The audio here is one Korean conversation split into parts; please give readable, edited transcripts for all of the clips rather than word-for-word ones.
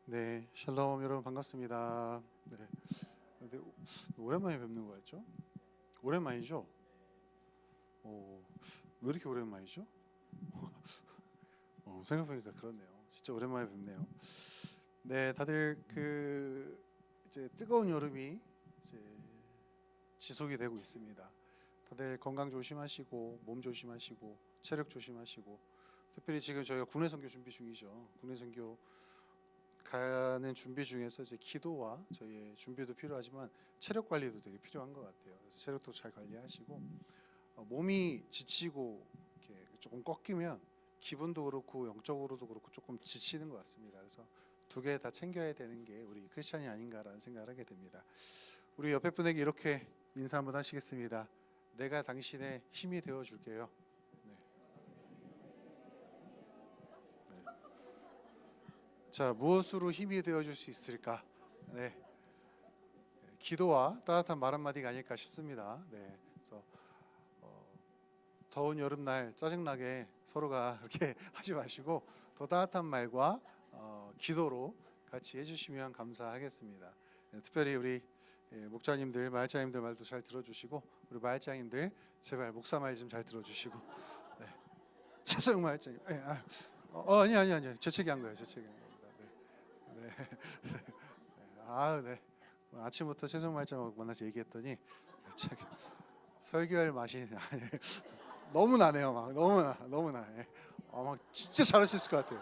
네, 샬롬 여러분 반갑습니다. 네, 근데 오랜만에 뵙는 거였죠? 오랜만이죠? 왜 이렇게 오랜만이죠? 생각해보니까 그렇네요. 진짜 오랜만에 뵙네요. 네, 다들 이제 뜨거운 여름이 이제 지속이 되고 있습니다. 다들 건강 조심하시고 몸 조심하시고 체력 조심하시고 특별히 지금 저희가 국내 선교 준비 중이죠. 국내 선교 가는 준비 중에서 이제 기도와 저희의 준비도 필요하지만 체력 관리도 되게 필요한 것 같아요. 그래서 체력도 잘 관리하시고 몸이 지치고 이렇게 조금 꺾이면 기분도 그렇고 영적으로도 그렇고 조금 지치는 것 같습니다. 그래서 두 개 다 챙겨야 되는 게 우리 크리스찬이 아닌가라는 생각을 하게 됩니다. 우리 옆에 분에게 이렇게 인사 한번 하시겠습니다. 내가 당신의 힘이 되어 줄게요. 네. 네. 자, 무엇으로 힘이 되어 줄 수 있을까? 네. 기도와 따뜻한 말 한마디가 아닐까 싶습니다. 네, 그래서 더운 여름날 짜증나게 서로가 이렇게 하지 마시고 더 따뜻한 말과 기도로 같이 해주시면 감사하겠습니다. 네, 특별히 우리 목자님들, 마을장님들 말도 잘 들어주시고 우리 마을장님들 제발 목사 말 좀 잘 들어주시고 네. 차성 마을장님 아니 재채기 한 거예요. 재채기 한 겁니다. 네. 네. 네. 아침부터 최종 말장하고 만나서 얘기했더니 설교할 맛이 너무 나네요. 막 너무 나. 막 진짜 잘할 수 있을 것 같아요.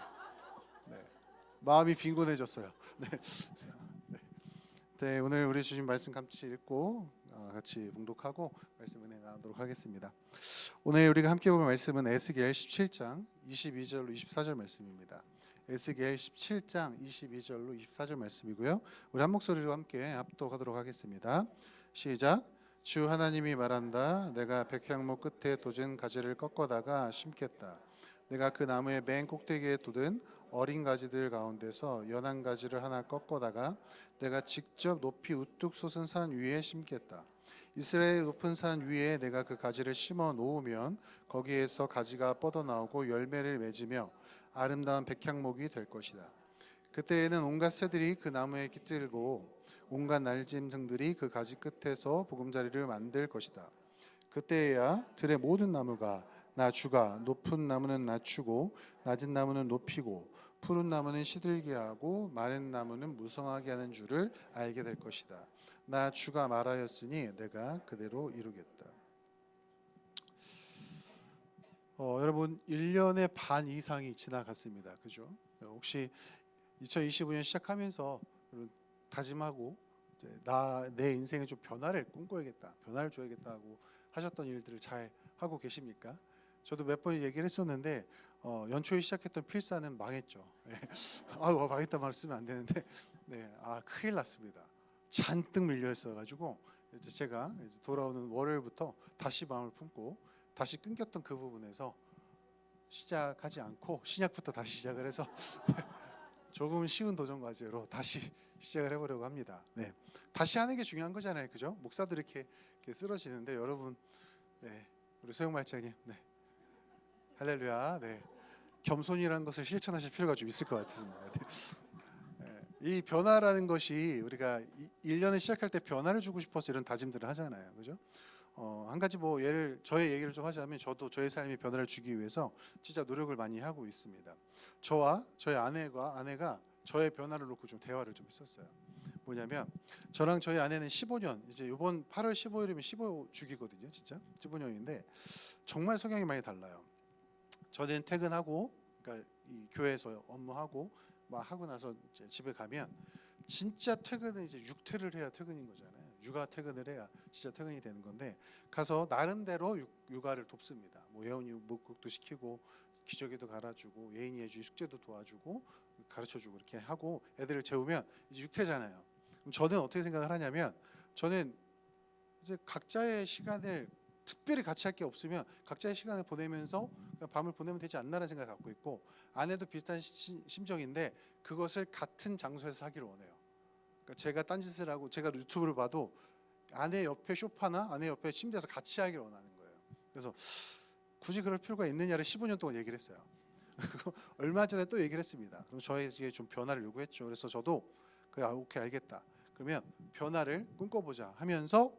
네. 마음이 빈곤해졌어요. 네. 네, 오늘 우리 주신 말씀 같이 읽고 같이 봉독하고 말씀 은혜 나누도록 하겠습니다. 오늘 우리가 함께 볼 말씀은 에스겔 17장 22절로 24절 말씀입니다. 에스겔 17장 22절로 24절 말씀이고요. 우리 한 목소리로 함께 합독하도록 하겠습니다. 시작. 주 하나님이 말한다. 내가 백향목 끝에 돋은 가지를 꺾어다가 심겠다. 내가 그 나무의 맨 꼭대기에 돋은 어린 가지들 가운데서 연한 가지를 하나 꺾어다가 내가 직접 높이 우뚝 솟은 산 위에 심겠다. 이스라엘 높은 산 위에 내가 그 가지를 심어 놓으면 거기에서 가지가 뻗어나오고 열매를 맺으며 아름다운 백향목이 될 것이다. 그때에는 온갖 새들이 그 나무에 깃들고 온갖 날짐승들이 그 가지 끝에서 보금자리를 만들 것이다. 그때에야 들의 모든 나무가 나 주가 높은 나무는 낮추고 낮은 나무는 높이고 푸른 나무는 시들게 하고 마른 나무는 무성하게 하는 줄을 알게 될 것이다. 나 주가 말하였으니 내가 그대로 이루겠다. 여러분 1년의 반 이상이 지나갔습니다. 그죠? 혹시 2025년 시작하면서 다짐하고 내 인생에 좀 변화를 꿈꿔야겠다, 변화를 줘야겠다 하고 하셨던 일들을 잘 하고 계십니까? 저도 몇 번 얘기를 했었는데 연초에 시작했던 필사는 망했죠. 망했다 말 쓰면 안 되는데 네, 큰일 났습니다. 잔뜩 밀려 있어가지고 제가 돌아오는 월요일부터 다시 마음을 품고 다시 끊겼던 그 부분에서 시작하지 않고 신약부터 다시 시작을 해서 조금 쉬운 도전 과제로 다시 시작을 해보려고 합니다. 네, 다시 하는 게 중요한 거잖아요, 그죠? 목사들 이렇게 쓰러지는데 여러분, 네, 우리 소영 말장님, 네, 할렐루야, 네, 겸손이라는 것을 실천하실 필요가 좀 있을 것 같습니다. 네. 이 변화라는 것이 우리가 1년을 시작할 때 변화를 주고 싶어서 이런 다짐들을 하잖아요, 그죠? 한 가지 저의 얘기를 좀 하자면 저도 저의 삶에 변화를 주기 위해서 진짜 노력을 많이 하고 있습니다. 저와 저희 아내가 저의 변화를 놓고 좀 대화를 좀 했었어요. 뭐냐면 저랑 저희 아내는 15년 이제 이번 8월 15일이면 15주기거든요. 진짜 15년인데 정말 성향이 많이 달라요. 저는 퇴근하고 그러니까 이 교회에서 업무하고 막 하고 나서 이제 집에 가면 진짜 퇴근은 이제 육퇴를 해야 퇴근인 거잖아요. 육아 퇴근을 해야 진짜 퇴근이 되는 건데 가서 나름대로 육아를 돕습니다. 뭐 예원이 목욕도 시키고 기저귀도 갈아주고 예인이 해주고 숙제도 도와주고 가르쳐주고 이렇게 하고 애들을 재우면 이제 육퇴잖아요. 그럼 저는 어떻게 생각을 하냐면 저는 이제 각자의 시간을 특별히 같이 할 게 없으면 각자의 시간을 보내면서 밤을 보내면 되지 않나라는 생각을 갖고 있고 아내도 비슷한 심정인데 그것을 같은 장소에서 하기를 원해요. 그러니까 제가 딴짓을 하고 제가 유튜브를 봐도 아내 옆에 소파나 아내 옆에 침대에서 같이 하기를 원하는 거예요. 그래서 굳이 그럴 필요가 있느냐를 15년 동안 얘기를 했어요. 얼마 전에 또 얘기를 했습니다. 그럼 저에게 좀 변화를 요구했죠. 그래서 저도 그래, 오케이 알겠다. 그러면 변화를 꿈꿔보자 하면서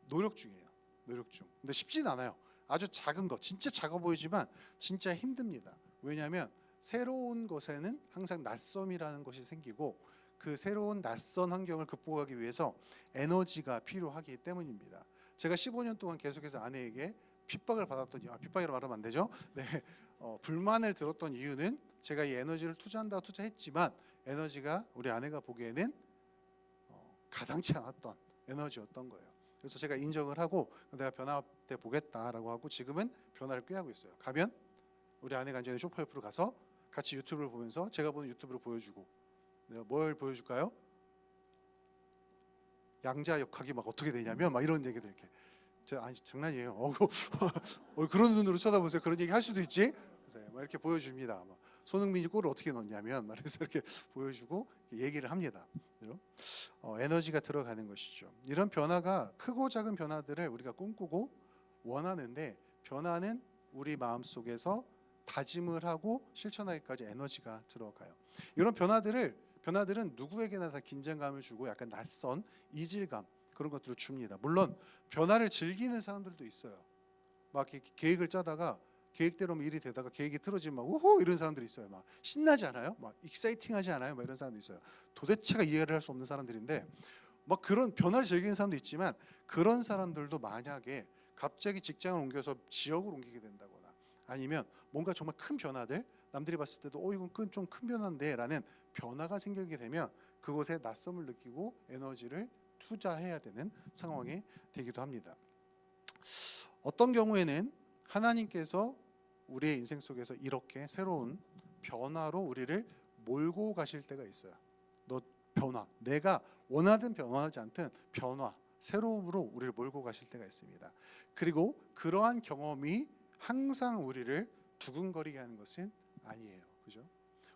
노력 중이에요. 노력 중. 근데 쉽진 않아요. 아주 작은 거, 진짜 작아 보이지만 진짜 힘듭니다. 왜냐하면 새로운 것에는 항상 낯섦이라는 것이 생기고 그 새로운 낯선 환경을 극복하기 위해서 에너지가 필요하기 때문입니다. 제가 15년 동안 계속해서 아내에게 핍박을 받았던 핍박이라고 말하면 안 되죠. 네, 불만을 들었던 이유는 제가 이 에너지를 투자했지만 에너지가 우리 아내가 보기에는 가당치 않았던 에너지였던 거예요. 그래서 제가 인정을 하고 내가 변화돼 보겠다라고 하고 지금은 변화를 꾀하고 있어요. 가면 우리 아내가 이제 쇼파 옆으로 가서 같이 유튜브를 보면서 제가 보는 유튜브를 보여주고 내가 뭘 보여줄까요? 양자 역학이 막 어떻게 되냐면 막 이런 얘기들 이렇게 제가 아니 장난이에요. 그런 눈으로 쳐다보세요. 그런 얘기 할 수도 있지. 그래서 막 이렇게 보여줍니다. 막 손흥민이 골을 어떻게 넣냐면 말해서 이렇게 보여주고 얘기를 합니다. 에너지가 들어가는 것이죠. 이런 변화가 크고 작은 변화들을 우리가 꿈꾸고 원하는데 변화는 우리 마음 속에서 다짐을 하고 실천하기까지 에너지가 들어가요. 이런 변화들은 누구에게나 다 긴장감을 주고 약간 낯선 이질감 그런 것들을 줍니다. 물론 변화를 즐기는 사람들도 있어요. 막 계획을 짜다가 계획대로 일이 되다가 계획이 틀어지면 막 우후 이런 사람들이 있어요. 막 신나지 않아요? 막 익사이팅하지 않아요? 막 이런 사람도 있어요. 도대체가 이해를 할 수 없는 사람들인데 막 그런 변화를 즐기는 사람도 있지만 그런 사람들도 만약에 갑자기 직장을 옮겨서 지역을 옮기게 된다거나 아니면 뭔가 정말 큰 변화들 남들이 봤을 때도 이건 좀 큰 변화인데 라는 변화가 생기게 되면 그곳에 낯섦을 느끼고 에너지를 투자해야 되는 상황이 되기도 합니다. 어떤 경우에는 하나님께서 우리의 인생 속에서 이렇게 새로운 변화로 우리를 몰고 가실 때가 있어요. 너 변화, 내가 원하든 변화하지 않든 변화, 새로움으로 우리를 몰고 가실 때가 있습니다. 그리고 그러한 경험이 항상 우리를 두근거리게 하는 것은 아니에요. 그죠?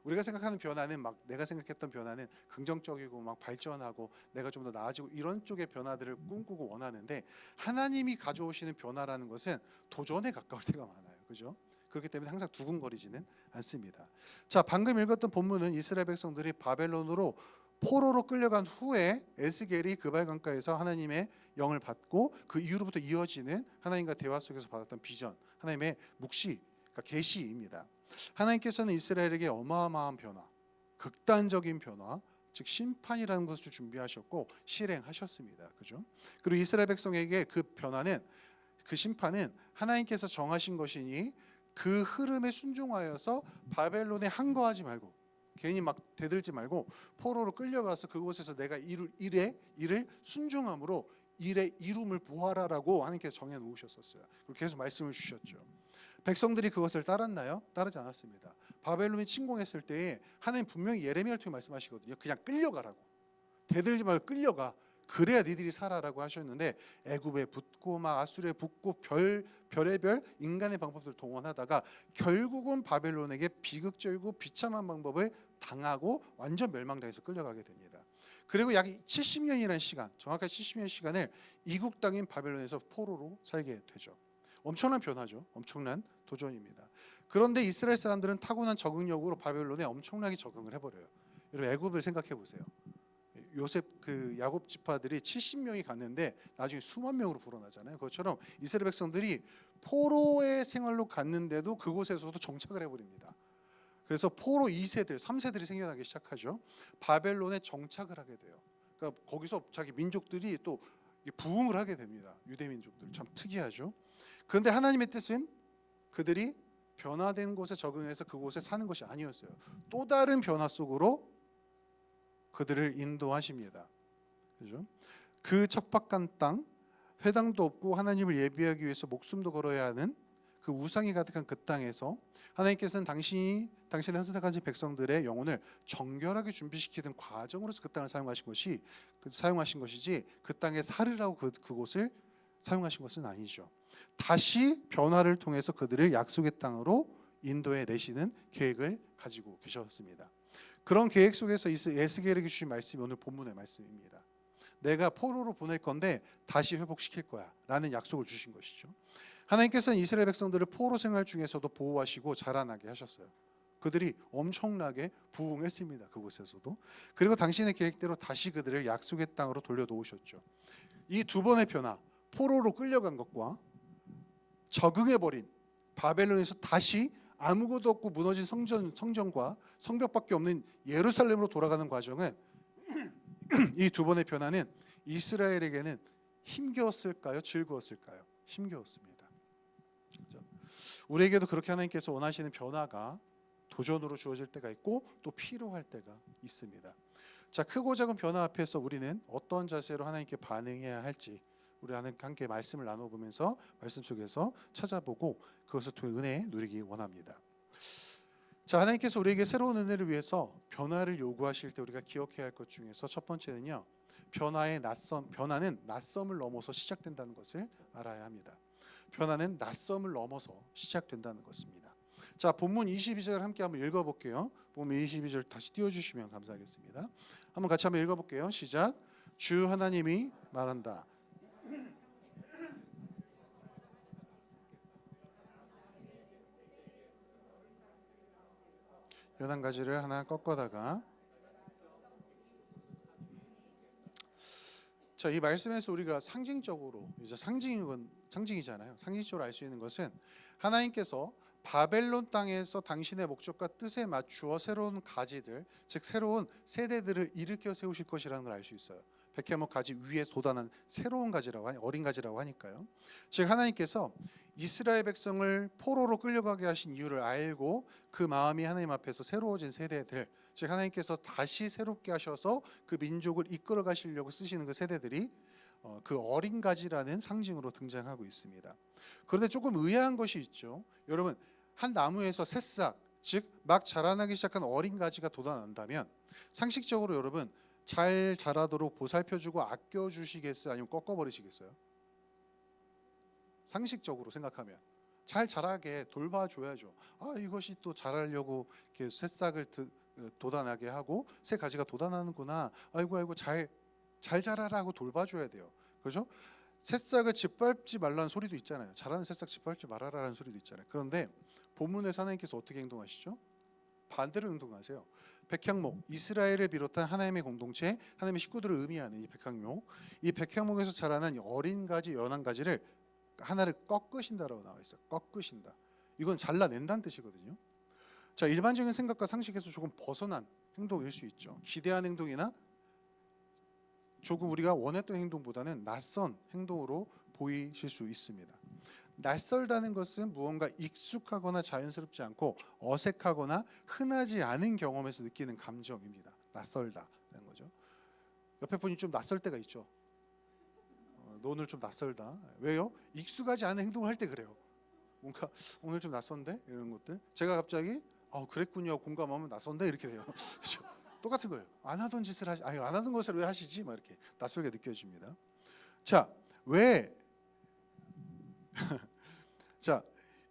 우리가 생각하는 변화는 막 내가 생각했던 변화는 긍정적이고 막 발전하고 내가 좀 더 나아지고 이런 쪽의 변화들을 꿈꾸고 원하는데 하나님이 가져오시는 변화라는 것은 도전에 가까울 때가 많아요. 그죠? 그렇기 때문에 항상 두근거리지는 않습니다. 자, 방금 읽었던 본문은 이스라엘 백성들이 바벨론으로 포로로 끌려간 후에 에스겔이 그발 강가에서 하나님의 영을 받고 그 이후로부터 이어지는 하나님과 대화 속에서 받았던 비전, 하나님의 묵시, 그러니까 계시입니다. 하나님께서는 이스라엘에게 어마어마한 변화, 극단적인 변화, 즉 심판이라는 것을 준비하셨고 실행하셨습니다. 그죠? 그리고 이스라엘 백성에게 그 변화는 그 심판은 하나님께서 정하신 것이니 그 흐름에 순종하여서 바벨론에 항거하지 말고 괜히 막 대들지 말고 포로로 끌려가서 그곳에서 내가 일을 순종함으로 일의 이룸을 보아라라고 하나님께서 정해 놓으셨었어요. 그리고 계속 말씀을 주셨죠. 백성들이 그것을 따랐나요? 따르지 않았습니다. 바벨론이 침공했을 때 하나님 분명히 예레미야를 통해 말씀하시거든요. 그냥 끌려가라고. 대들지 말고 끌려가. 그래야 니들이 살아라고 하셨는데 애굽에 붙고 막 아수르에 붙고 별의별 인간의 방법들을 동원하다가 결국은 바벨론에게 비극적이고 비참한 방법을 당하고 완전 멸망당해서 끌려가게 됩니다. 그리고 약 70년이라는 시간, 정확하게 70년 시간을 이국 땅인 바벨론에서 포로로 살게 되죠. 엄청난 변화죠. 엄청난 도전입니다. 그런데 이스라엘 사람들은 타고난 적응력으로 바벨론에 엄청나게 적응을 해버려요. 여러분 애굽을 생각해 보세요. 요셉 그 야곱 지파들이 70명이 갔는데 나중에 수만 명으로 불어나잖아요. 그것처럼 이스라엘 백성들이 포로의 생활로 갔는데도 그곳에서도 정착을 해버립니다. 그래서 포로 2세들, 3세들이 생겨나기 시작하죠. 바벨론에 정착을 하게 돼요. 그러니까 거기서 자기 민족들이 또 부흥을 하게 됩니다. 유대 민족들 참 특이하죠. 그런데 하나님의 뜻은 그들이 변화된 곳에 적응해서 그곳에 사는 것이 아니었어요. 또 다른 변화 속으로 그들을 인도하십니다. 그죠? 그 척박한 땅, 회당도 없고 하나님을 예비하기 위해서 목숨도 걸어야 하는 그 우상이 가득한 그 땅에서 하나님께서는 당신의 선택하신 백성들의 영혼을 정결하게 준비시키는 과정으로서 그 땅을 사용하신 것이지 그 땅에 살으라고 그곳을 사용하신 것은 아니죠. 다시 변화를 통해서 그들을 약속의 땅으로 인도해 내시는 계획을 가지고 계셨습니다. 그런 계획 속에서 에스겔에게 주신 말씀이 오늘 본문의 말씀입니다. 내가 포로로 보낼 건데 다시 회복시킬 거야 라는 약속을 주신 것이죠. 하나님께서는 이스라엘 백성들을 포로 생활 중에서도 보호하시고 자라나게 하셨어요. 그들이 엄청나게 부흥했습니다. 그곳에서도. 그리고 당신의 계획대로 다시 그들을 약속의 땅으로 돌려놓으셨죠. 이 두 번의 변화, 포로로 끌려간 것과 적응해버린 바벨론에서 다시 아무것도 없고 무너진 성전과 성벽밖에 없는 예루살렘으로 돌아가는 과정은 이 두 번의 변화는 이스라엘에게는 힘겨웠을까요? 즐거웠을까요? 힘겨웠습니다. 우리에게도 그렇게 하나님께서 원하시는 변화가 도전으로 주어질 때가 있고 또 필요할 때가 있습니다. 자, 크고 작은 변화 앞에서 우리는 어떤 자세로 하나님께 반응해야 할지 우리 함께 말씀을 나눠보면서 말씀 속에서 찾아보고 그것을 통해 은혜 누리기 원합니다. 자, 하나님께서 우리에게 새로운 은혜를 위해서 변화를 요구하실 때 우리가 기억해야 할 것 중에서 첫 번째는요, 변화는 낯섦을 넘어서 시작된다는 것을 알아야 합니다. 변화는 낯섦을 넘어서 시작된다는 것입니다. 자, 본문 22절 함께 한번 읽어볼게요. 본문 22절 다시 띄워주시면 감사하겠습니다. 한번 같이 한번 읽어볼게요. 시작. 주 하나님이 말한다. 연한 가지를 하나 꺾어다가. 자, 이 말씀에서 우리가 상징적으로 이제 상징이잖아요. 상징적으로 알 수 있는 것은 하나님께서 바벨론 땅에서 당신의 목적과 뜻에 맞추어 새로운 가지들, 즉 새로운 세대들을 일으켜 세우실 것이라는 걸 알 수 있어요. 백해목 가지 위에 돋아난 새로운 가지라고 어린 가지라고 하니까요. 즉 하나님께서 이스라엘 백성을 포로로 끌려가게 하신 이유를 알고 그 마음이 하나님 앞에서 새로워진 세대들, 즉 하나님께서 다시 새롭게 하셔서 그 민족을 이끌어 가시려고 쓰시는 그 세대들이 그 어린 가지라는 상징으로 등장하고 있습니다. 그런데 조금 의아한 것이 있죠. 여러분, 한 나무에서 새싹, 즉 막 자라나기 시작한 어린 가지가 돋아난다면 상식적으로 여러분 잘 자라도록 보살펴주고 아껴주시겠어요? 아니면 꺾어버리시겠어요? 상식적으로 생각하면 잘 자라게 돌봐줘야죠. 이것이 또 자라려고 이렇게 새싹을 돋아나게 하고 새 가지가 돋아나는구나. 아이고 잘 자라라고 돌봐줘야 돼요. 그렇죠? 새싹을 짓밟지 말라는 소리도 있잖아요. 자라는 새싹 짓밟지 말아라라는 소리도 있잖아요. 그런데 본문에서 하나님께서 어떻게 행동하시죠? 반대로 행동하세요. 백향목, 이스라엘을 비롯한 하나님의 공동체, 하나님의 식구들을 의미하는 이 백향목, 이 백향목에서 자라난 어린 가지, 연한 가지를 하나를 꺾으신다라고 나와 있어요. 꺾으신다. 이건 잘라낸다는 뜻이거든요. 자, 일반적인 생각과 상식에서 조금 벗어난 행동일 수 있죠. 기대한 행동이나 조금 우리가 원했던 행동보다는 낯선 행동으로 보이실 수 있습니다. 낯설다는 것은 무언가 익숙하거나 자연스럽지 않고 어색하거나 흔하지 않은 경험에서 느끼는 감정입니다. 낯설다는 거죠. 옆에 분이 좀 낯설 때가 있죠. 너 오늘 좀 낯설다. 왜요? 익숙하지 않은 행동을 할 때 그래요. 뭔가 오늘 좀 낯선데 이런 것들. 제가 갑자기 그랬군요 공감하면 낯선데 이렇게 돼요. 그렇죠? 똑같은 거예요. 안 하던 짓을 안 하던 것을 왜 하시지? 막 이렇게 낯설게 느껴집니다. 자, 왜? 자,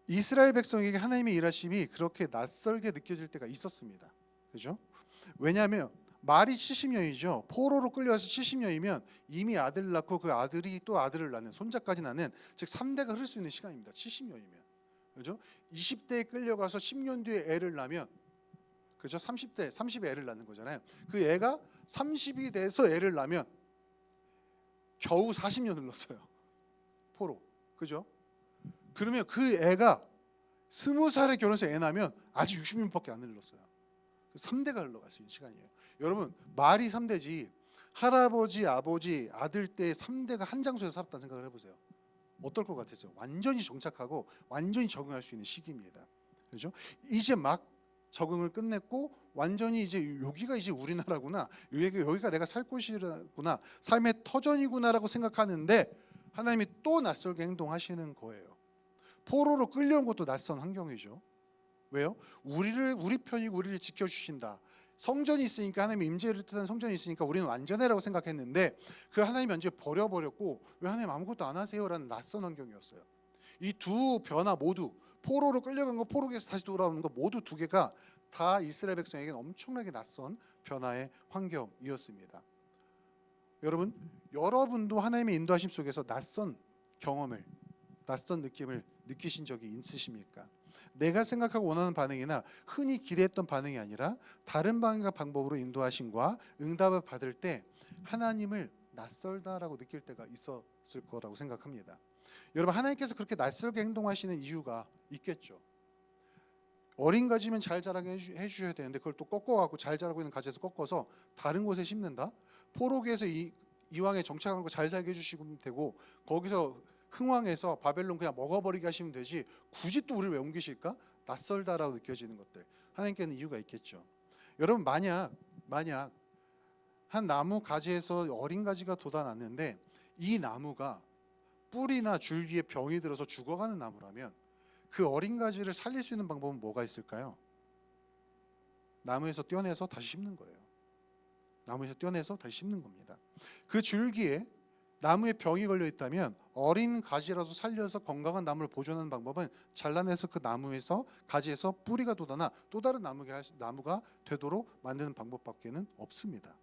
이스라엘 백성에게 하나님의 일하심이 그렇게 낯설게 느껴질 때가 있었습니다. 그죠? 왜냐하면 말이 70년이죠. 포로로 끌려와서 70년이면 이미 아들을 낳고 그 아들이 또 아들을 낳는, 손자까지 낳는, 즉 3대가 흐를 수 있는 시간입니다. 70년이면. 그죠? 20대에 끌려가서 10년 뒤에 애를 낳으면, 그죠? 30에 애를 낳는 거잖아요. 그 애가 30이 돼서 애를 낳으면 겨우 40년을 넣었어요. 포로. 그죠? 그러면 그 애가 20살에 결혼해서 애 낳으면 아직 60년밖에 안 흘렀어요. 3대가 흘러갈 수 있는 시간이에요. 여러분, 말이 3대지 할아버지, 아버지, 아들 때 3대가 한 장소에 살았다는 생각을 해보세요. 어떨 것 같으세요? 완전히 정착하고 완전히 적응할 수 있는 시기입니다. 그렇죠? 이제 막 적응을 끝냈고 완전히 이제 여기가 이제 우리나라구나, 여기가 내가 살 곳이구나, 삶의 터전이구나라고 생각하는데 하나님이 또 낯설게 행동하시는 거예요. 포로로 끌려온 것도 낯선 환경이죠. 왜요? 우리 편이고 우리를 지켜주신다. 성전이 있으니까, 하나님의 임재를 뜻하는 성전이 있으니까 우리는 완전해라고 생각했는데 그 하나님이 완전히 버려버렸고 왜 하나님 아무것도 안 하세요라는 낯선 환경이었어요. 이 두 변화 모두, 포로로 끌려간 거, 포로에서 다시 돌아오는 거 모두 두 개가 다 이스라엘 백성에게는 엄청나게 낯선 변화의 환경이었습니다. 여러분도 하나님의 인도하심 속에서 낯선 경험을, 낯선 느낌을 느끼신 적이 있으십니까? 내가 생각하고 원하는 반응이나 흔히 기대했던 반응이 아니라 다른 방법으로 인도하심과 응답을 받을 때 하나님을 낯설다라고 느낄 때가 있었을 거라고 생각합니다. 여러분, 하나님께서 그렇게 낯설게 행동하시는 이유가 있겠죠. 어린 가지면 잘 자라게 해주셔야 되는데 그걸 또 꺾어갖고 잘 자라고 있는 가지에서 꺾어서 다른 곳에 심는다. 포로기에서 이왕에 정착한 거 잘 살게 해주시면 되고 거기서 흥왕해서 바벨론 그냥 먹어버리게 하시면 되지 굳이 또 우리를 왜 옮기실까? 낯설다라고 느껴지는 것들, 하나님께는 이유가 있겠죠. 여러분, 만약 한 나무 가지에서 어린 가지가 돋아났는데 이 나무가 뿌리나 줄기에 병이 들어서 죽어가는 나무라면 그 어린 가지를 살릴 수 있는 방법은 뭐가 있을까요? 나무에서 떼어내서 다시 심는 거예요. 나무에서 떼어내서 다시 심는 겁니다. 그 줄기에 나무에 병이 걸려 있다면 어린 가지라도 살려서 건강한 나무를 보존하는 방법은 잘라내서 그 나무에서 가지에서 뿌리가 돋아나 또 다른 나무가 되도록 만드는 방법밖에는 없습니다.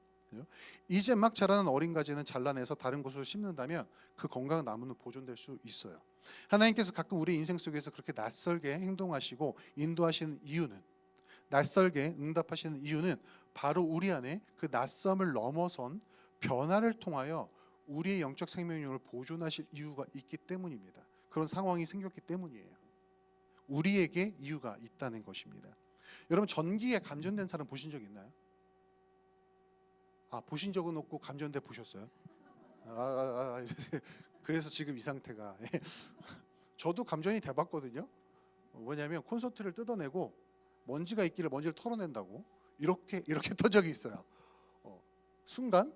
이제 막 자라는 어린 가지는 잘라내서 다른 곳으로 심는다면 그 건강한 나무는 보존될 수 있어요. 하나님께서 가끔 우리 인생 속에서 그렇게 낯설게 행동하시고 인도하시는 이유는, 낯설게 응답하시는 이유는 바로 우리 안에 그 낯섦을 넘어선 변화를 통하여 우리의 영적 생명력을 보존하실 이유가 있기 때문입니다. 그런 상황이 생겼기 때문이에요. 우리에게 이유가 있다는 것입니다. 여러분, 전기에 감전된 사람 보신 적 있나요? 보신 적은 없고 감전돼 보셨어요? 그래서 지금 이 상태가. 저도 감전이 돼봤거든요. 뭐냐면 콘서트를 뜯어내고 먼지가 있기를 먼지를 털어낸다고 이렇게 떤 적이 있어요. 순간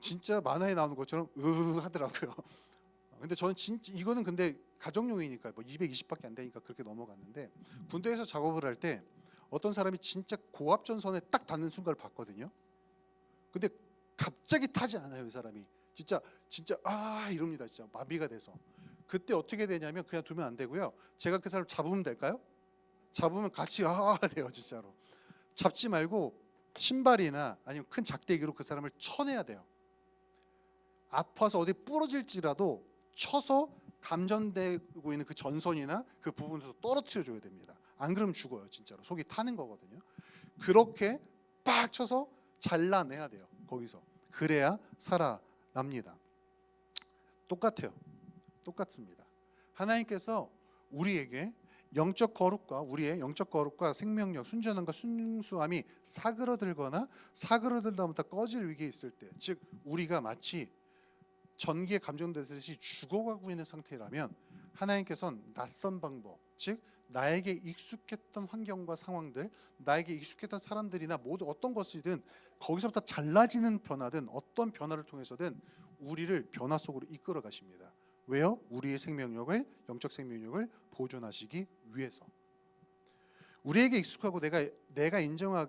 진짜 만화에 나오는 것처럼 하더라고요. 근데 저는 진짜 이거는 근데 가정용이니까 뭐 220밖에 안 되니까 그렇게 넘어갔는데, 군대에서 작업을 할 때 어떤 사람이 진짜 고압 전선에 딱 닿는 순간을 봤거든요. 근데 갑자기 타지 않아요. 이 사람이 진짜 이럽니다. 진짜 마비가 돼서. 그때 어떻게 되냐면 그냥 두면 안 되고요. 제가 그 사람 잡으면 될까요? 잡으면 같이 돼요. 진짜로. 잡지 말고 신발이나 아니면 큰 작대기로 그 사람을 쳐내야 돼요. 아파서 어디 부러질지라도 쳐서 감전되고 있는 그 전선이나 그 부분에서 떨어뜨려 줘야 됩니다. 안 그러면 죽어요. 진짜로 속이 타는 거거든요. 그렇게 빡 쳐서 잘라내야 돼요. 거기서. 그래야 살아납니다. 똑같습니다. 하나님께서 우리에게 우리의 영적 거룩과 생명력, 순전함과 순수함이 사그러들거나 사그러들다부터 꺼질 위기에 있을 때, 즉 우리가 마치 전기에 감전되듯이 죽어가고 있는 상태라면 하나님께서는 낯선 방법, 즉 나에게 익숙했던 환경과 상황들, 나에게 익숙했던 사람들이나 모두 어떤 것이든 거기서부터 잘라지는 변화든 어떤 변화를 통해서든 우리를 변화 속으로 이끌어 가십니다. 왜요? 우리의 생명력을, 영적 생명력을 보존하시기 위해서. 우리에게 익숙하고 내가 인정하는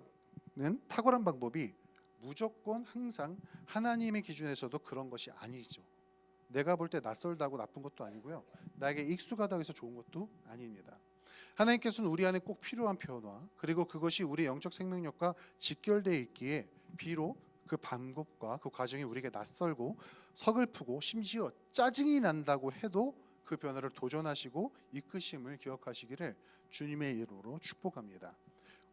탁월한 방법이 무조건 항상 하나님의 기준에서도 그런 것이 아니죠. 내가 볼 때 낯설다고 나쁜 것도 아니고요. 나에게 익숙하다고 해서 좋은 것도 아닙니다. 하나님께서는 우리 안에 꼭 필요한 변화, 그리고 그것이 우리의 영적 생명력과 직결되어 있기에 비록 그 방법과 그 과정이 우리에게 낯설고 서글프고 심지어 짜증이 난다고 해도 그 변화를 도전하시고 이끄심을 기억하시기를 주님의 이름으로 축복합니다.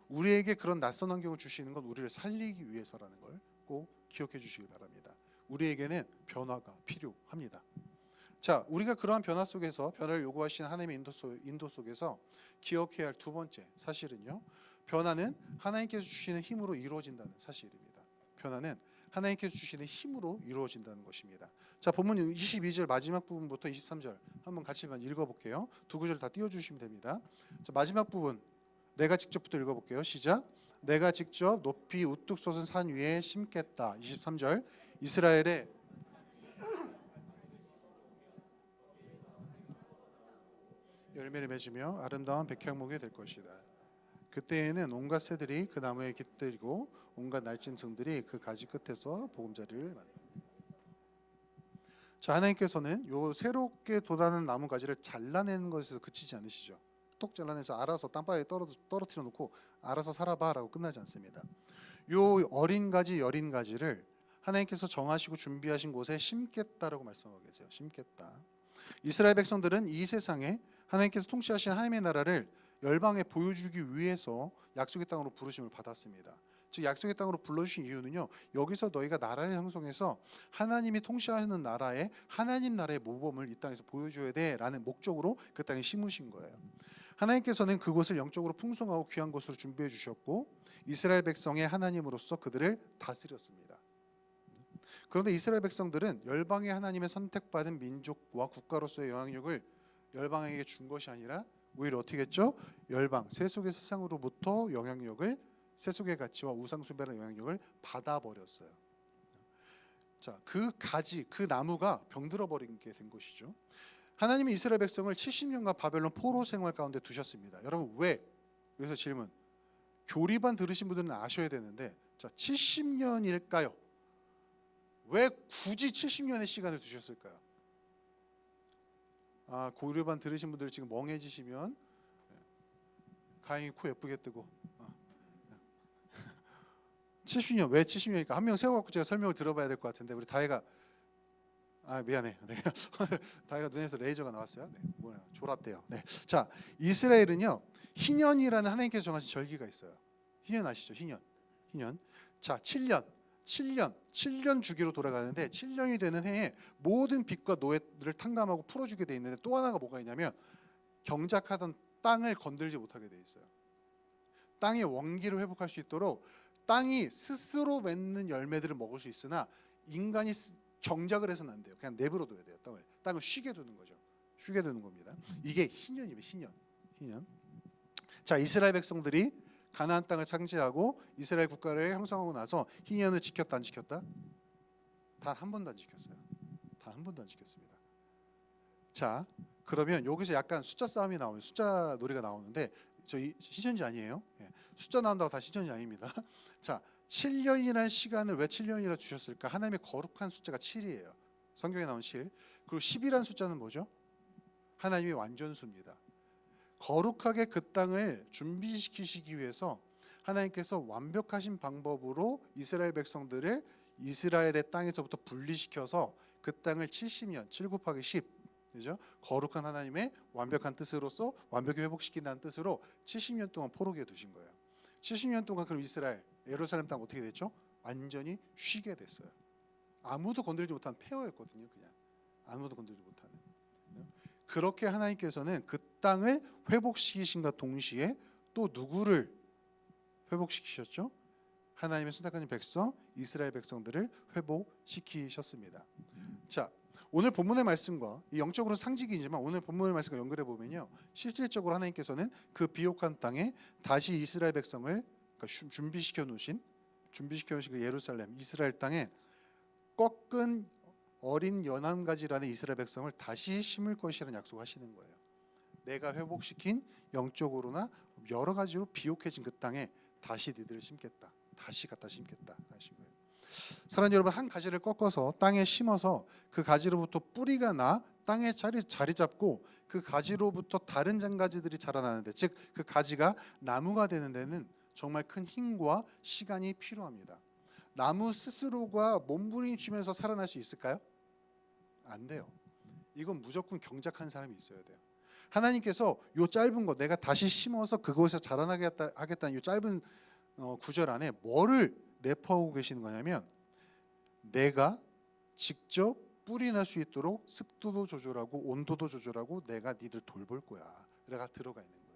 우리에게 그런 낯선 환경을 주시는 건 우리를 살리기 위해서라는 걸 꼭 기억해 주시기 바랍니다. 우리에게는 변화가 필요합니다. 자, 우리가 그러한 변화 속에서 변화를 요구하시는 하나님의 인도 속에서 기억해야 할 두 번째 사실은요, 변화는 하나님께서 주시는 힘으로 이루어진다는 사실입니다. 변화는 하나님께서 주시는 힘으로 이루어진다는 것입니다. 자, 본문 22절 마지막 부분부터 23절 한번 같이 읽어볼게요. 두 구절 다 띄워주시면 됩니다. 자, 마지막 부분 내가 직접부터 읽어볼게요. 시작. 내가 직접 높이 우뚝 솟은 산 위에 심겠다. 23절. 이스라엘의 열매를 맺으며 아름다운 백향목이 될 것이다. 그때에는 온갖 새들이 그 나무에 깃들고 온갖 날짐승들이 그 가지 끝에서 보금자리를 만든다. 자, 하나님께서는 요 새롭게 돋아나는 나무 가지를 잘라내는 것에서 그치지 않으시죠. 똑 잘라내서 알아서 땅바닥에 떨어뜨려 놓고 알아서 살아봐라고 끝나지 않습니다. 요 어린 가지 여린 가지를 하나님께서 정하시고 준비하신 곳에 심겠다라고 말씀하고 계세요. 심겠다. 이스라엘 백성들은 이 세상에 하나님께서 통치하신 하나님의 나라를 열방에 보여주기 위해서 약속의 땅으로 부르심을 받았습니다. 즉 약속의 땅으로 불러주신 이유는요, 여기서 너희가 나라를 형성해서 하나님이 통치하는 나라에 하나님 나라의 모범을 이 땅에서 보여줘야 돼라는 목적으로 그 땅에 심으신 거예요. 하나님께서는 그곳을 영적으로 풍성하고 귀한 곳으로 준비해 주셨고 이스라엘 백성의 하나님으로서 그들을 다스렸습니다. 그런데 이스라엘 백성들은 열방의 하나님의 선택받은 민족과 국가로서의 영향력을 열방에게 준 것이 아니라 오히려 어떻게 했죠? 열방, 세속의 세상으로부터 영향력을, 세속의 가치와 우상 숭배의 영향력을 받아버렸어요. 자, 그 가지, 그 나무가 병들어 버리게 된 것이죠. 하나님이 이스라엘 백성을 70년간 바벨론 포로 생활 가운데 두셨습니다. 여러분 왜? 여기서 질문. 교리반 들으신 분들은 아셔야 되는데, 자 70년일까요? 왜 굳이 70년의 시간을 두셨을까요? 아, 고려반 들으신 분들 지금 멍해지시면 가영이 코 예쁘게 뜨고 70년 왜 70년일까? 한 명 세워갖고 제가 설명을 들어봐야 될 것 같은데 우리 다혜가 미안해. 네. 다혜가 눈에서 레이저가 나왔어요. 네. 뭐야 졸았대요. 네. 자 이스라엘은요 희년이라는 하나님께서 정하신 절기가 있어요. 희년 아시죠? 희년. 자 7년 주기로 돌아가는데 7년이 되는 해에 모든 빚과 노예들을 탕감하고 풀어주게 돼 있는데 또 하나가 뭐가 있냐면 경작하던 땅을 건들지 못하게 돼 있어요. 땅의 원기를 회복할 수 있도록 땅이 스스로 맺는 열매들을 먹을 수 있으나 인간이 경작을 해서는 안 돼요. 그냥 내버려둬야 돼요. 땅을 쉬게 두는 거죠. 쉬게 두는 겁니다. 이게 희년이에요. 희년. 자 이스라엘 백성들이 가나안 땅을 창지하고 이스라엘 국가를 형성하고 나서 희년을 지켰다 안 지켰다? 단 한 번도 안 지켰어요. 단 한 번도 안 지켰습니다. 자 그러면 여기서 약간 숫자 싸움이 나오는 숫자 놀이가 나오는데 저희 신천지 아니에요. 숫자 나온다고 다 신천지 아닙니다. 자 7년이라는 시간을 왜 7년이라 주셨을까? 하나님의 거룩한 숫자가 7이에요. 성경에 나온 7. 그리고 10이라는 숫자는 뭐죠? 하나님의 완전수입니다. 거룩하게 그 땅을 준비시키시기 위해서 하나님께서 완벽하신 방법으로 이스라엘 백성들을 이스라엘의 땅에서부터 분리시켜서 그 땅을 70년, 7 곱하기 10, 그죠? 거룩한 하나님의 완벽한 뜻으로서 완벽히 회복시킨다는 뜻으로 70년 동안 포로기에 두신 거예요. 70년 동안 그럼 이스라엘, 예루살렘 땅 어떻게 됐죠? 완전히 쉬게 됐어요. 아무도 건들지 못한 폐허였거든요. 그냥 아무도 건들지 못하는. 그렇게 하나님께서는 그 땅을 회복시키신과 동시에 또 누구를 회복시키셨죠? 하나님의 선택하신 백성, 이스라엘 백성들을 회복시키셨습니다. 자, 오늘 본문의 말씀과 이 영적으로 상징이지만 오늘 본문의 말씀과 연결해 보면요, 실질적으로 하나님께서는 그 비옥한 땅에 다시 이스라엘 백성을 준비시켜 놓으신 그 예루살렘, 이스라엘 땅에 꺾은 어린 연한가지라는 이스라엘 백성을 다시 심을 것이라는 약속하시는 거예요. 내가 회복시킨 영적으로나 여러 가지로 비옥해진 그 땅에 다시 니들을 심겠다. 다시 갖다 심겠다 하신 거예요. 사랑하는 여러분, 한 가지를 꺾어서 땅에 심어서 그 가지로부터 뿌리가 나 땅에 자리 잡고 그 가지로부터 다른 장가지들이 자라나는데, 즉 그 가지가 나무가 되는 데는 정말 큰 힘과 시간이 필요합니다. 나무 스스로가 몸부림치면서 살아날 수 있을까요? 안 돼요. 이건 무조건 경작한 사람이 있어야 돼요. 하나님께서 요 짧은 거 내가 다시 심어서 그곳에서 자라나게 하겠다는 요 짧은 구절 안에 뭐를 내포하고 계시는 거냐면, 내가 직접 뿌리 날 수 있도록 습도도 조절하고 온도도 조절하고 내가 니들 돌볼 거야. 내가 들어가 있는 거예요.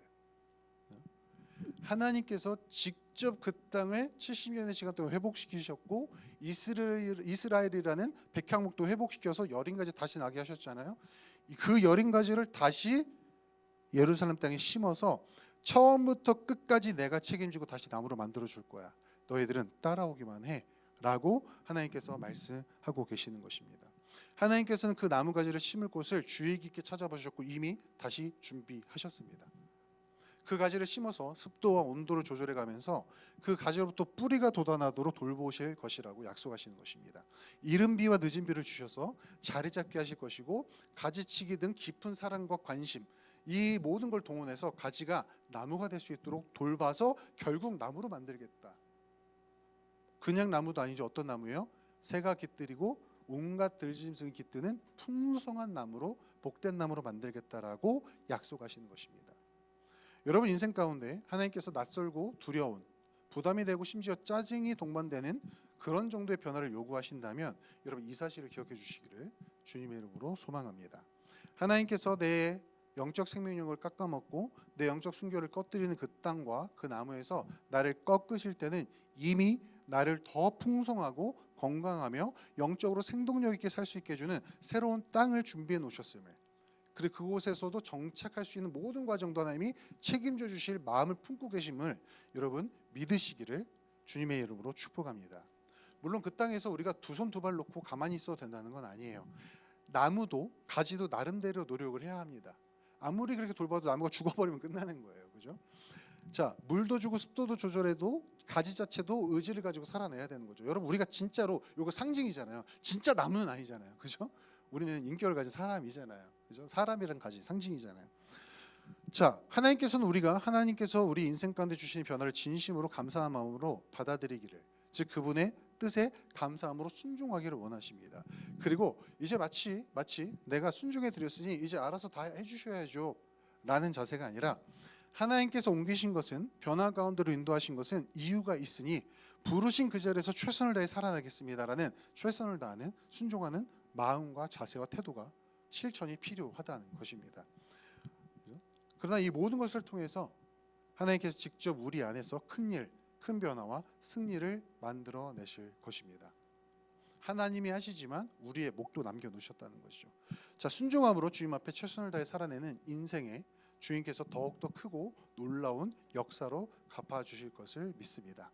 하나님께서 직접 그 땅을 70년의 시간 동안 회복시키셨고 이스라엘이라는 백향목도 회복시켜서 여린가지 다시 나게 하셨잖아요. 그 여린가지를 다시 예루살렘 땅에 심어서 처음부터 끝까지 내가 책임지고 다시 나무로 만들어 줄 거야. 너희들은 따라오기만 해 라고 하나님께서 말씀하고 계시는 것입니다. 하나님께서는 그 나무가지를 심을 곳을 주의 깊게 찾아보셨고 이미 다시 준비하셨습니다. 그 가지를 심어서 습도와 온도를 조절해 가면서 그 가지로부터 뿌리가 돋아나도록 돌보실 것이라고 약속하시는 것입니다. 이른 비와 늦은 비를 주셔서 자리 잡게 하실 것이고 가지치기 등 깊은 사랑과 관심, 이 모든 걸 동원해서 가지가 나무가 될 수 있도록 돌봐서 결국 나무로 만들겠다. 그냥 나무도 아니죠. 어떤 나무예요? 새가 깃들이고 온갖 들짐승이 깃드는 풍성한 나무로, 복된 나무로 만들겠다라고 약속하시는 것입니다. 여러분 인생 가운데 하나님께서 낯설고 두려운, 부담이 되고 심지어 짜증이 동반되는 그런 정도의 변화를 요구하신다면 여러분 이 사실을 기억해 주시기를 주님의 이름으로 소망합니다. 하나님께서 내 영적 생명력을 깎아먹고 내 영적 순결을 꺼뜨리는 그 땅과 그 나무에서 나를 꺾으실 때는 이미 나를 더 풍성하고 건강하며 영적으로 생동력 있게 살 수 있게 해주는 새로운 땅을 준비해 놓으셨음을, 그리고 그곳에서도 정착할 수 있는 모든 과정도 하나님이 책임져 주실 마음을 품고 계심을 여러분 믿으시기를 주님의 이름으로 축복합니다. 물론 그 땅에서 우리가 두 손 두 발 놓고 가만히 있어도 된다는 건 아니에요. 나무도 가지도 나름대로 노력을 해야 합니다. 아무리 그렇게 돌봐도 나무가 죽어버리면 끝나는 거예요. 그죠? 자, 물도 주고 습도도 조절해도 가지 자체도 의지를 가지고 살아내야 되는 거죠. 여러분 우리가 진짜로 이거 상징이잖아요. 진짜 나무는 아니잖아요. 그죠? 우리는 인격을 가진 사람이잖아요. 그죠? 사람이란 가지 상징이잖아요. 자, 하나님께서 우리 인생 가운데 주시는 변화를 진심으로 감사한 마음으로 받아들이기를, 즉 그분의 뜻에 감사함으로 순종하기를 원하십니다. 그리고 이제 마치 내가 순종해 드렸으니 이제 알아서 다 해주셔야죠 라는 자세가 아니라, 하나님께서 옮기신 것은, 변화 가운데로 인도하신 것은 이유가 있으니 부르신 그 자리에서 최선을 다해 살아나겠습니다라는 최선을 다하는 순종하는 마음과 자세와 태도가 실천이 필요하다는 것입니다. 그러나 이 모든 것을 통해서 하나님께서 직접 우리 안에서 큰 변화와 승리를 만들어내실 것입니다. 하나님이 하시지만 우리의 몫도 남겨놓으셨다는 것이죠. 자, 순종함으로 주님 앞에 최선을 다해 살아내는 인생에 주님께서 더욱더 크고 놀라운 역사로 갚아주실 것을 믿습니다.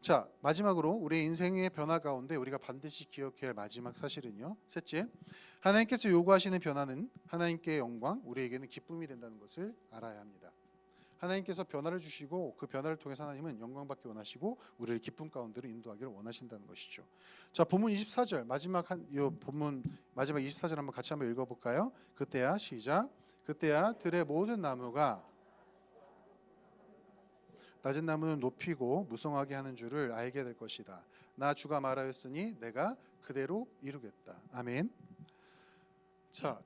자, 마지막으로 우리의 인생의 변화 가운데 우리가 반드시 기억해야 할 마지막 사실은요, 셋째, 하나님께서 요구하시는 변화는 하나님께 영광, 우리에게는 기쁨이 된다는 것을 알아야 합니다. 하나님께서 변화를 주시고 그 변화를 통해서 하나님은 영광받기 원하시고 우리를 기쁨 가운데로 인도하기를 원하신다는 것이죠. 자, 본문 24절 본문 마지막 24절 한번 같이 한번 읽어볼까요? 그때야, 시작. 그때야 들의 모든 나무가 낮은 나무는 높이고 무성하게 하는 줄을 알게 될 것이다. 나 주가 말하였으니 내가 그대로 이루겠다. 아멘. 자,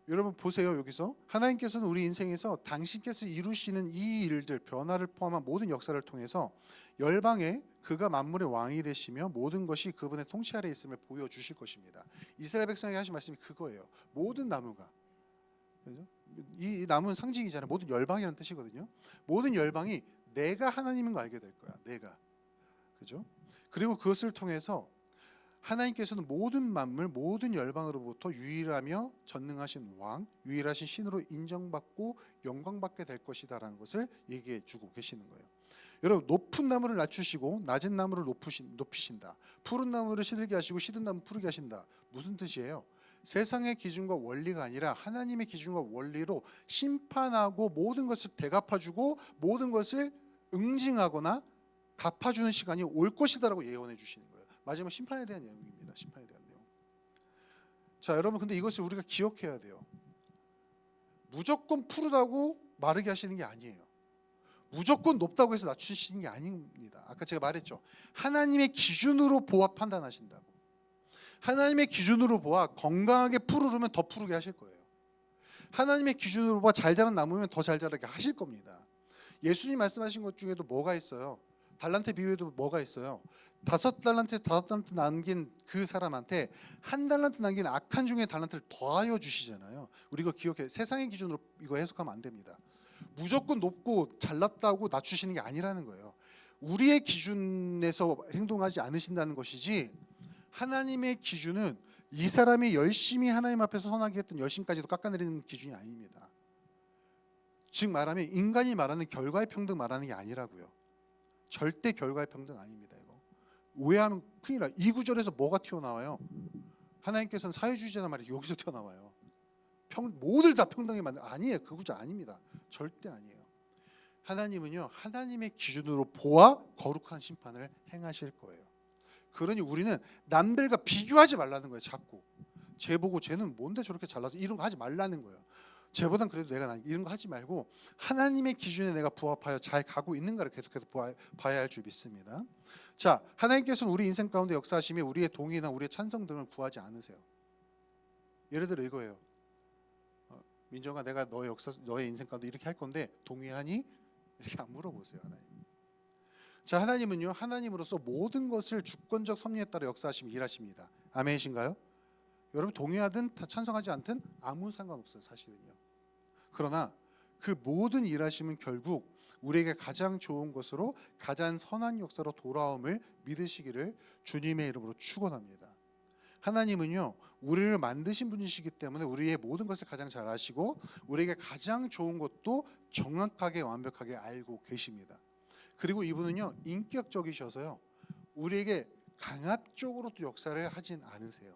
여러분 보세요. 여기서 하나님께서는 우리 인생에서 당신께서 이루시는 이 일들, 변화를 포함한 모든 역사를 통해서 열방에 그가 만물의 왕이 되시며 모든 것이 그분의 통치 아래 있음을 보여주실 것입니다. 이스라엘 백성에게 하신 말씀이 그거예요. 모든 나무가, 이 나무는 상징이잖아요. 모든 열방이라는 뜻이거든요. 모든 열방이 내가 하나님인 거 알게 될 거야. 내가. 그죠? 그리고 그것을 통해서 하나님께서는 모든 만물, 모든 열방으로부터 유일하며 전능하신 왕, 유일하신 신으로 인정받고 영광받게 될 것이다라는 것을 얘기해 주고 계시는 거예요. 여러분, 높은 나무를 낮추시고 낮은 나무를 높이신다. 푸른 나무를 시들게 하시고 시든 나무 푸르게 하신다. 무슨 뜻이에요? 세상의 기준과 원리가 아니라 하나님의 기준과 원리로 심판하고 모든 것을 대갚아주고 모든 것을 응징하거나 갚아주는 시간이 올 것이다라고 예언해 주시는 거예요. 마지막 심판에 대한 내용입니다. 심판에 대한 내용. 자, 여러분, 근데 이것을 우리가 기억해야 돼요. 무조건 푸르다고 마르게 하시는 게 아니에요. 무조건 높다고 해서 낮추시는 게 아닙니다. 아까 제가 말했죠. 하나님의 기준으로 보아 판단하신다고. 하나님의 기준으로 보아 건강하게 푸르르면 더 푸르게 하실 거예요. 하나님의 기준으로 보아 잘 자란 나무면 더 잘 자라게 하실 겁니다. 예수님 말씀하신 것 중에도 뭐가 있어요? 달란트 비유에도 뭐가 있어요? 5달란트 남긴 그 사람한테 1달란트 남긴 악한 중에 달란트를 더하여 주시잖아요. 우리 이거 기억해. 세상의 기준으로 이거 해석하면 안 됩니다. 무조건 높고 잘났다고 낮추시는 게 아니라는 거예요. 우리의 기준에서 행동하지 않으신다는 것이지, 하나님의 기준은 이 사람이 열심히 하나님 앞에서 선하게 했던 열심까지도 깎아내리는 기준이 아닙니다. 즉 말하면 인간이 말하는 결과의 평등 말하는 게 아니라고요. 절대 결과의 평등 아닙니다. 이거 오해하면 큰일 나요. 이 구절에서 뭐가 튀어나와요? 하나님께서는 사회주의자란 말이 여기서 튀어나와요. 모두 다 평등히 만든, 아니에요. 그 구절 아닙니다. 절대 아니에요. 하나님은요, 하나님의 기준으로 보아 거룩한 심판을 행하실 거예요. 그러니 우리는 남들과 비교하지 말라는 거예요. 자꾸 쟤 보고 쟤는 뭔데 저렇게 잘나서 이런 거 하지 말라는 거예요. 쟤보단 그래도 내가 나 이런 거 하지 말고 하나님의 기준에 내가 부합하여 잘 가고 있는가를 계속해서 봐야 할 줄 믿습니다. 자, 하나님께서는 우리 인생 가운데 역사하시며 우리의 동의나 우리의 찬성 등을 구하지 않으세요. 예를 들어 이거예요. 민정아, 내가 너의 역사, 너의 인생 가운데 이렇게 할 건데 동의하니? 이렇게 안 물어보세요, 하나님. 자, 하나님은요, 하나님으로서 모든 것을 주권적 섭리에 따라 역사하시며 일하십니다. 아멘이신가요? 여러분 동의하든 찬성하지 않든 아무 상관없어요, 사실은요. 그러나 그 모든 일하심은 결국 우리에게 가장 좋은 것으로 가장 선한 역사로 돌아옴을 믿으시기를 주님의 이름으로 축원합니다. 하나님은요, 우리를 만드신 분이시기 때문에 우리의 모든 것을 가장 잘 아시고 우리에게 가장 좋은 것도 정확하게 완벽하게 알고 계십니다. 그리고 이분은요, 인격적이셔서요, 우리에게 강압적으로도 역사를 하진 않으세요.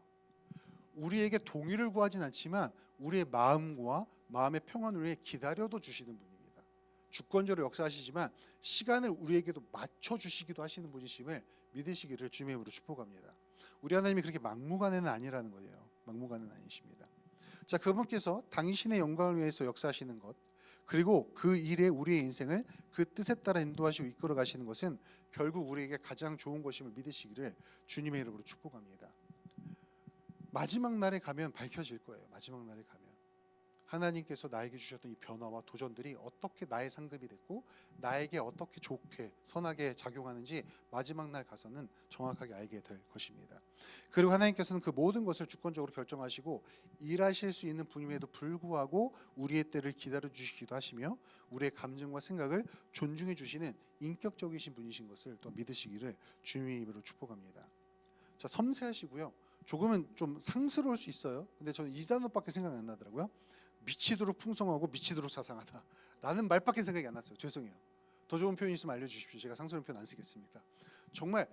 우리에게 동의를 구하진 않지만 우리의 마음과 마음의 평안을 위해 기다려도 주시는 분입니다. 주권적으로 역사하시지만 시간을 우리에게도 맞춰주시기도 하시는 분이심을 믿으시기를 주님의 이름으로 축복합니다. 우리 하나님이 그렇게 막무가내는 아니라는 거예요. 막무가내는 아니십니다. 자, 그분께서 당신의 영광을 위해서 역사하시는 것, 그리고 그 일에 우리의 인생을 그 뜻에 따라 인도하시고 이끌어 가시는 것은 결국 우리에게 가장 좋은 것임을 믿으시기를 주님의 이름으로 축복합니다. 마지막 날에 가면 밝혀질 거예요. 마지막 날에 가면 하나님께서 나에게 주셨던 이 변화와 도전들이 어떻게 나의 상급이 됐고 나에게 어떻게 좋게 선하게 작용하는지 마지막 날 가서는 정확하게 알게 될 것입니다. 그리고 하나님께서는 그 모든 것을 주권적으로 결정하시고 일하실 수 있는 분임에도 불구하고 우리의 때를 기다려 주시기도 하시며 우리의 감정과 생각을 존중해 주시는 인격적이신 분이신 것을 또 믿으시기를 주님의 이름으로 축복합니다. 자, 섬세하시고요. 조금은 좀 상스러울 수 있어요. 근데 저는 이 단어밖에 생각이 안 나더라고요. 미치도록 풍성하고 미치도록 자상하다 라는 말밖에 생각이 안 났어요. 죄송해요. 더 좋은 표현 있으면 알려주십시오. 제가 상스러운 표현 안 쓰겠습니다. 정말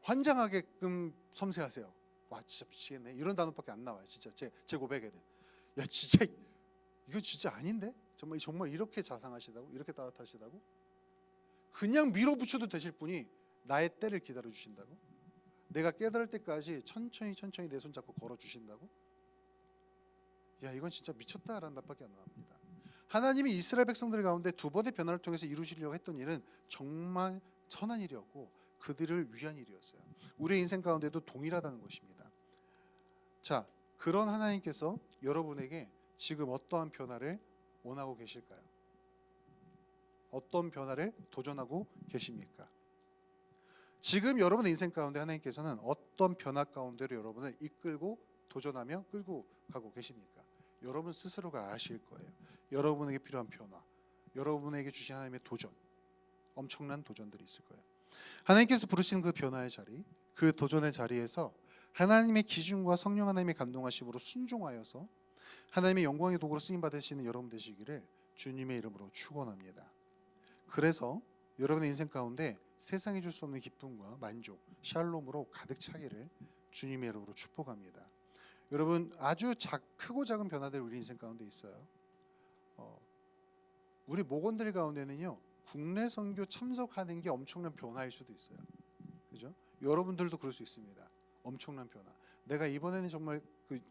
환장하게끔 섬세하세요. 와, 진짜 미치겠네. 이런 단어밖에 안 나와요. 진짜 제 고백에는. 야, 진짜 이거 진짜 아닌데? 정말 이렇게 자상하시다고? 이렇게 따뜻하시다고? 그냥 밀어붙여도 되실 분이 나의 때를 기다려 주신다고? 내가 깨달을 때까지 천천히 내 손 잡고 걸어주신다고? 야, 이건 진짜 미쳤다라는 말밖에 안 나옵니다. 하나님이 이스라엘 백성들 가운데 두 번의 변화를 통해서 이루시려고 했던 일은 정말 천한 일이었고 그들을 위한 일이었어요. 우리의 인생 가운데도 동일하다는 것입니다. 자, 그런 하나님께서 여러분에게 지금 어떠한 변화를 원하고 계실까요? 어떤 변화를 도전하고 계십니까? 지금 여러분의 인생 가운데 하나님께서는 어떤 변화 가운데로 여러분을 이끌고 도전하며 끌고 가고 계십니까? 여러분 스스로가 아실 거예요. 여러분에게 필요한 변화, 여러분에게 주신 하나님의 도전, 엄청난 도전들이 있을 거예요. 하나님께서 부르시는 그 변화의 자리, 그 도전의 자리에서 하나님의 기준과 성령 하나님의 감동하심으로 순종하여서 하나님의 영광의 도구로 쓰임 받으시는 여러분 되시기를 주님의 이름으로 축원합니다. 그래서 여러분의 인생 가운데 세상이 줄 수 없는 기쁨과 만족, 샬롬으로 가득 차기를 주님의 이름으로 축복합니다. 여러분, 아주 크고 작은 변화들이 우리 인생 가운데 있어요. 우리 목원들 가운데는요, 국내 선교 참석하는 게 엄청난 변화일 수도 있어요. 그죠? 여러분들도 그럴 수 있습니다. 엄청난 변화. 내가 이번에는 정말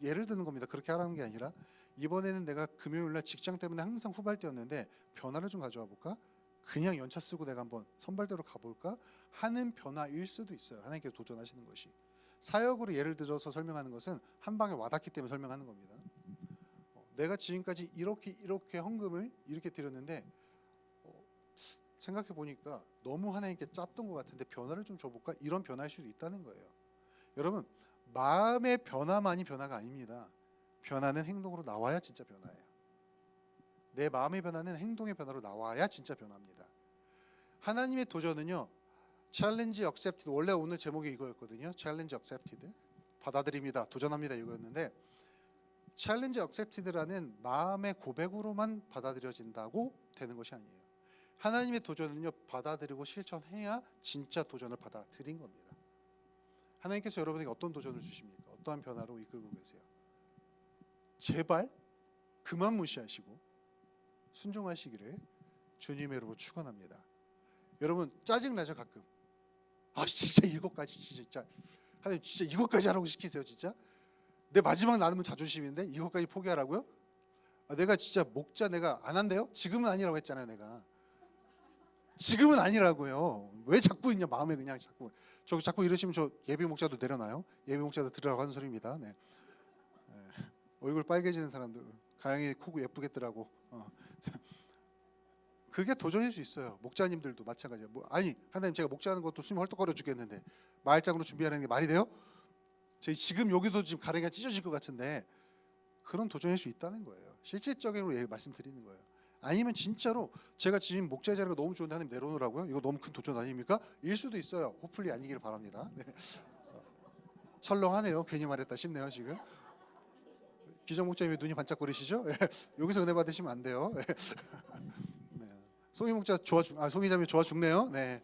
예를 드는 겁니다. 그렇게 하라는 게 아니라 이번에는 내가 금요일날 직장 때문에 항상 후발대였는데 변화를 좀 가져와 볼까? 그냥 연차 쓰고 내가 한번 선발대로 가볼까 하는 변화일 수도 있어요. 하나님께 도전하시는 것이. 사역으로 예를 들어서 설명하는 것은 한 방에 와닿기 때문에 설명하는 겁니다. 내가 지금까지 이렇게 헌금을 이렇게 드렸는데 생각해 보니까 너무 하나님께 짰던 것 같은데 변화를 좀 줘볼까? 이런 변화일 수도 있다는 거예요. 여러분, 마음의 변화만이 변화가 아닙니다. 변화는 행동으로 나와야 진짜 변화예요. 내 마음의 변화는 행동의 변화로 나와야 진짜 변화입니다. 하나님의 도전은요, 챌린지 억셉티드, 원래 오늘 제목이 이거였거든요. 챌린지 억셉티드, 받아들입니다, 도전합니다 이거였는데 챌린지 억셉티드라는 마음의 고백으로만 받아들여진다고 되는 것이 아니에요. 하나님의 도전은요, 받아들이고 실천해야 진짜 도전을 받아들인 겁니다. 하나님께서 여러분에게 어떤 도전을 주십니까? 어떠한 변화로 이끌고 계세요? 제발 그만 무시하시고 순종하시기를 주님의 이름으로 축원합니다. 여러분, 짜증나죠 가끔? 아, 진짜 이것까지 진짜 하나님 진짜 이것까지 하라고 시키세요. 진짜 내 마지막 남은 자존심인데 이것까지 포기하라고요? 내가 진짜 목자 내가 안 한대요? 지금은 아니라고 했잖아요. 내가 지금은 아니라고요. 왜 자꾸 있냐, 마음에 그냥 자꾸 이러시면 저 예비 목자도 내려놔요. 예비 목자도 들으라고 하는 소리입니다. 네. 얼굴 빨개지는 사람들 가영이 코 예쁘겠더라고. 그게 도전일 수 있어요. 목자님들도 마찬가지예요. 아니 하나님, 제가 목자하는 것도 숨이 헐떡거려 죽겠는데 마을장으로 준비하는 게 말이 돼요? 지금 여기도 지금 가랭이가 찢어질 것 같은데 그런 도전일 수 있다는 거예요. 실질적으로 말씀드리는 거예요. 아니면 진짜로 제가 지금 목자 자리가 너무 좋은데 하나님 내려놓으라고요? 이거 너무 큰 도전 아닙니까? 일 수도 있어요. 호플리 아니기를 바랍니다. 네. 철렁하네요. 괜히 말했다 싶네요 지금. 기정 목자님 왜 눈이 반짝거리시죠? 여기서 은혜 받으시면 안 돼요. 네. 송이 목자 송이 자매 좋아 죽네요. 네.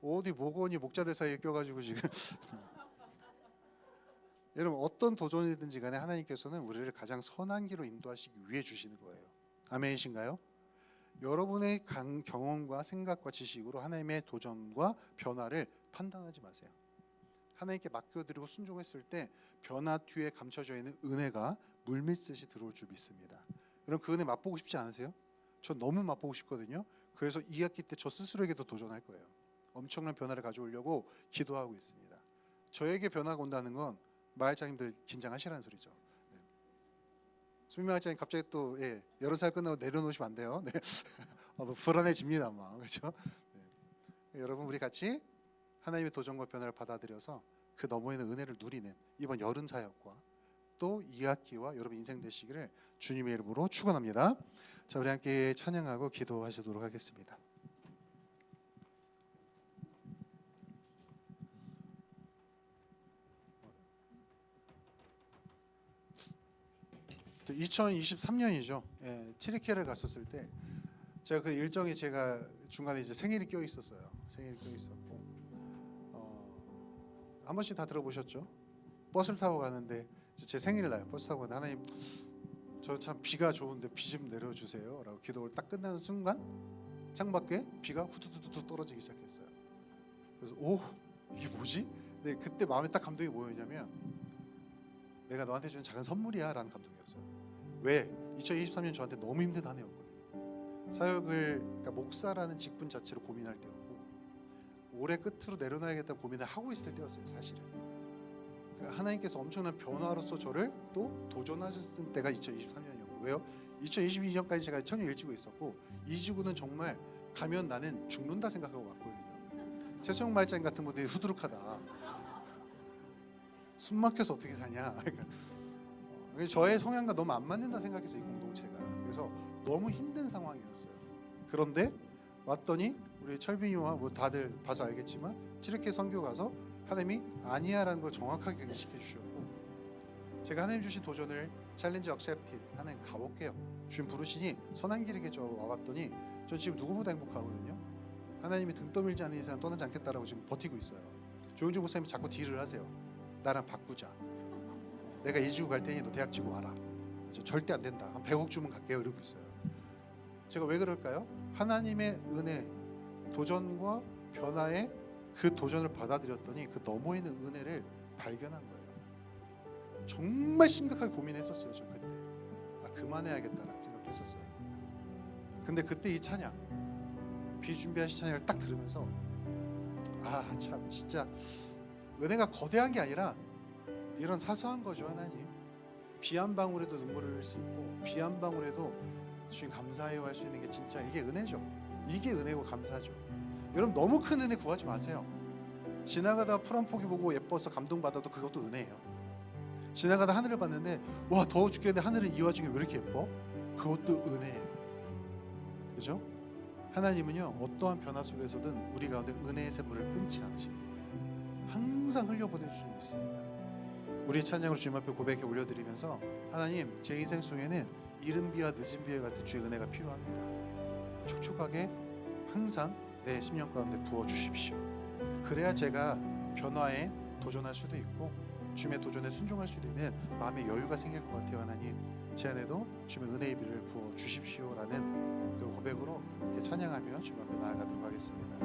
어디 모건이 목자들 사이에 껴가지고 지금. 여러분, 어떤 도전이든지 간에 하나님께서는 우리를 가장 선한 길로 인도하시기 위해 주시는 거예요. 아멘이신가요? 여러분의 경험과 생각과 지식으로 하나님의 도전과 변화를 판단하지 마세요. 하나님께 맡겨드리고 순종했을 때 변화 뒤에 감춰져 있는 은혜가 물밀듯이 들어올 줄 믿습니다. 여러분, 그 은혜 맛보고 싶지 않으세요? 전 너무 맛보고 싶거든요. 그래서 2학기 때 저 스스로에게도 도전할 거예요. 엄청난 변화를 가져오려고 기도하고 있습니다. 저에게 변화가 온다는 건 마을장님들 긴장하시라는 소리죠. 네. 수민 마을장님 갑자기 또 11살 끝나고 내려놓으시면 안 돼요. 네. 불안해집니다, 막. 그렇죠? 네. 여러분, 우리 같이 하나님의 도전과 변화를 받아들여서 그 너머에 있는 은혜를 누리는 이번 여름 사역과 또 2학기와 여러분 인생 되시기를 주님의 이름으로 축원합니다. 자, 우리 함께 찬양하고 기도하시도록 하겠습니다. 2023년이죠. 티리케를 갔었을 때 제가 그 일정이 제가 중간에 이제 생일이 껴 있었어요. 생일이 껴 있었고 한 번씩 다 들어보셨죠? 버스를 타고 가는데 제 생일날 버스 타고 가는데 하나님, 저 참 비가 좋은데 비 좀 내려주세요 라고 기도를 딱 끝나는 순간 창밖에 비가 후두두두 떨어지기 시작했어요. 그래서 이게 뭐지? 네, 그때 마음에 딱 감동이 뭐였냐면 내가 너한테 주는 작은 선물이야 라는 감동이었어요. 왜? 2023년 저한테 너무 힘든 한 해였거든요. 사역을, 그러니까 목사라는 직분 자체로 고민할 때였고 올해 끝으로 내려놔야겠다는 고민을 하고 있을 때였어요. 사실은 그러니까 하나님께서 엄청난 변화로서 저를 또 도전하셨을 때가 2023년이었고, 왜요? 2022년까지 제가 천일 일지고 있었고 이 지구는 정말 가면 나는 죽는다 생각하고 왔거든요. 최소영 말장 같은 분들이 후두룩하다, 숨 막혀서 어떻게 사냐. 저의 성향과 너무 안 맞는다 생각해서 이 공동체가, 그래서 너무 힘든 상황이었어요. 그런데 왔더니 우리 철빈이와 다들 봐서 알겠지만 이렇게 선교 가서 하나님이 아니야라는 걸 정확하게 인식해 주셨고, 제가 하나님 주신 도전을 챌린지 억셉티드 하나님 가볼게요. 주님 부르시니 선한 길에게 저 와봤더니 전 지금 누구보다 행복하거든요. 하나님이 등 떠밀지 않는 이상 떠나지 않겠다라고 지금 버티고 있어요. 조용주 목사님이 자꾸 딜을 하세요. 나랑 바꾸자. 내가 이 지구 갈 테니 너 대학 지구 와라. 절대 안 된다. 한 100억 주면 갈게요. 이러고 있어요. 제가 왜 그럴까요? 하나님의 은혜, 도전과 변화에 그 도전을 받아들였더니 그 너머에 있는 은혜를 발견한 거예요. 정말 심각하게 고민했었어요. 저 그때 그만해야겠다라는 생각도 했었어요. 근데 그때 이 찬양, 비 준비하신 찬양을 딱 들으면서 참 진짜 은혜가 거대한 게 아니라 이런 사소한 거죠. 하나님, 비 한 방울에도 눈물을 흘릴 수 있고 비 한 방울에도 주님 감사해요 할 수 있는 게 진짜 이게 은혜죠. 이게 은혜고 감사죠. 여러분, 너무 큰 은혜 구하지 마세요. 지나가다 풀 한 포기 보고 예뻐서 감동받아도 그것도 은혜예요. 지나가다 하늘을 봤는데 와 더워 죽겠는데 하늘은 이 와중에 왜 이렇게 예뻐? 그것도 은혜예요. 그죠? 하나님은요 어떠한 변화 속에서든 우리 가운데 은혜의 샘물을 끊지 않으십니다. 항상 흘려보내주시는 믿습니다. 우리 찬양으로 주님 앞에 고백해 올려드리면서 하나님, 제 인생 속에는 이른 비와 늦은 비 같은 주의 은혜가 필요합니다. 촉촉하게 항상 내 심령 가운데 부어주십시오. 그래야 제가 변화에 도전할 수도 있고 주님의 도전에 순종할 수도 있는 마음의 여유가 생길 것 같아요. 하나님, 제 안에도 주님의 은혜의 비를 부어주십시오 라는 그 고백으로 이렇게 찬양하며 주님 앞에 나아가도록 하겠습니다.